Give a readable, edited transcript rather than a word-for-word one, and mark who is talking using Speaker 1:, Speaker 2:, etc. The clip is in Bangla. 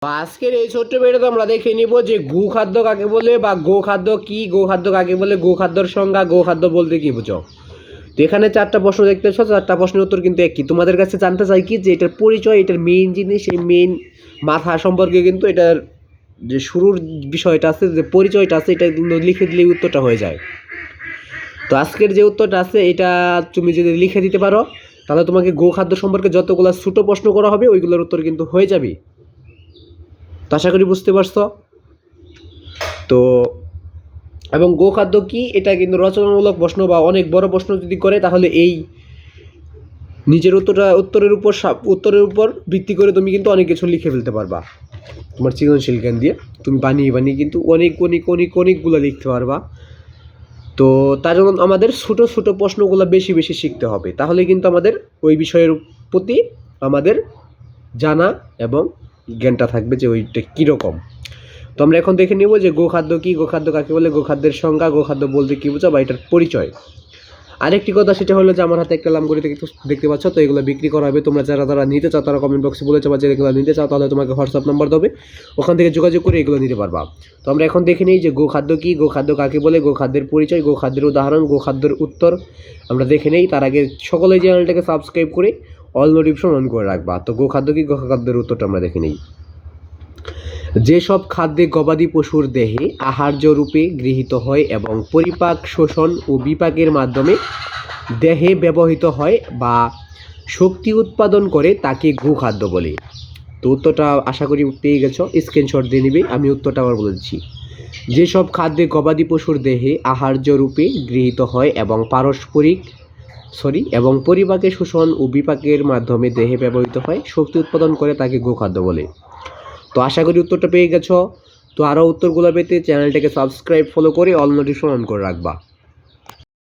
Speaker 1: আজকের এই ছোট্ট ভিডিওতে আমরা দেখে নিব যে গো খাদ্য কাকে বলে বা গো খাদ্য কি, গো খাদ্য কাকে বলে, গো খাদ্যর সংজ্ঞা, গো খাদ্য বলতে কি বুঝো। তো এখানে চারটা প্রশ্ন দেখতে পাচ্ছ, চারটা প্রশ্নের উত্তর কিন্তু একই। তোমাদের কাছে জানতে চাই কি যে এটার পরিচয়, এটার মেইন জিনিস, এই মেইন মাথা সম্পর্কে কিন্তু এটার যে শুরুর বিষয়টা আছে, যে পরিচয়টা আছে, এটা লিখে দিলেই উত্তরটা হয়ে যায়। তো আজকের যে উত্তরটা আছে এটা তুমি যদি লিখে দিতে পারো তাহলে তোমাকে গো খাদ্য সম্পর্কে যতগুলো ছোটো প্রশ্ন করা হবে ওইগুলোর উত্তর কিন্তু হয়ে যাবে। তো আশা করি বুঝতে পারছো। তো এবং গো খাদ্য কি এটা কিন্তু রচনামূলক প্রশ্ন বা অনেক বড় প্রশ্ন যদি করে তাহলে এই নিজের উত্তরের উপর ভিত্তি করে তুমি কিন্তু অনেক কিছু লিখে ফেলতে পারবা। তোমার সৃজনশীল জ্ঞান দিয়ে তুমি বানিয়ে কিন্তু অনেকগুলো লিখতে পারবা। তো তার জন্য আমাদের ছোটো ছোটো প্রশ্নগুলো বেশি বেশি শিখতে হবে, তাহলে কিন্তু আমাদের ওই বিষয়ের প্রতি আমাদের জানা এবং জ্ঞানটা থাকবে যে ওইটা কীরকম। তো আমরা এখন দেখে নেব যে গো খাদ্য কী, গো খাদ্য কাকে বলে, গো খাদ্যের সংজ্ঞা, গো খাদ্য বলতে কী বোঝা বা এটার পরিচয়। আরেকটি কথা সেটা হলো যে আমার হাতে একটা লামগুড়ি দেখতে পাচ্ছ, তো এগুলো বিক্রি করা হবে। তোমরা যারা নিতে চাও তারা কমেন্ট বক্সে বলে চাও যে এগুলো নিতে চাও, তাহলে তোমাকে হোয়াটসঅ্যাপ নাম্বার দেবে, ওখান থেকে যোগাযোগ করে এগুলো নিতে পারবা। তো আমরা এখন দেখে নিই যে গো খাদ্য কী, গো খাদ্য কাকে বলে, গো খাদ্যের পরিচয়, গো খাদ্যের উদাহরণ, গো খাদ্যের উত্তর আমরা দেখে নেই। তার আগে সকলেই চ্যানেলটাকে সাবস্ক্রাইব করে অল নোটিফিকেশন অন করে রাখবা। তো গো খাদ্য কী, গো খাদ্যের উত্তরটা আমরা দেখে নিই। যেসব খাদ্যে গবাদি পশুর দেহে আহার্য রূপে গৃহীত হয় এবং পরিপাক, শোষণ ও বিপাকের মাধ্যমে দেহে ব্যবহৃত হয় বা শক্তি উৎপাদন করে তাকে গো খাদ্য বলে। তো উত্তরটা আশা করি পেয়ে গেছো, স্ক্রিনশট দিয়ে নিবে। আমি উত্তরটা আবার বলে দিচ্ছি। যেসব খাদ্যে গবাদি পশুর দেহে আহার্য রূপে গৃহীত হয় এবং পরিপাকে, শোষণ ও বিপাকের মাধ্যমে দেহে ব্যবহৃত হয়, শক্তি উৎপাদন করে তাকে গো খাদ্য বলে। তো আশা করি উত্তরটা পেয়ে গেছো। তো আরও উত্তরগুলো পেতে চ্যানেলটাকে সাবস্ক্রাইব, ফলো করে অল নোটিফিকেশন অন করে রাখবা।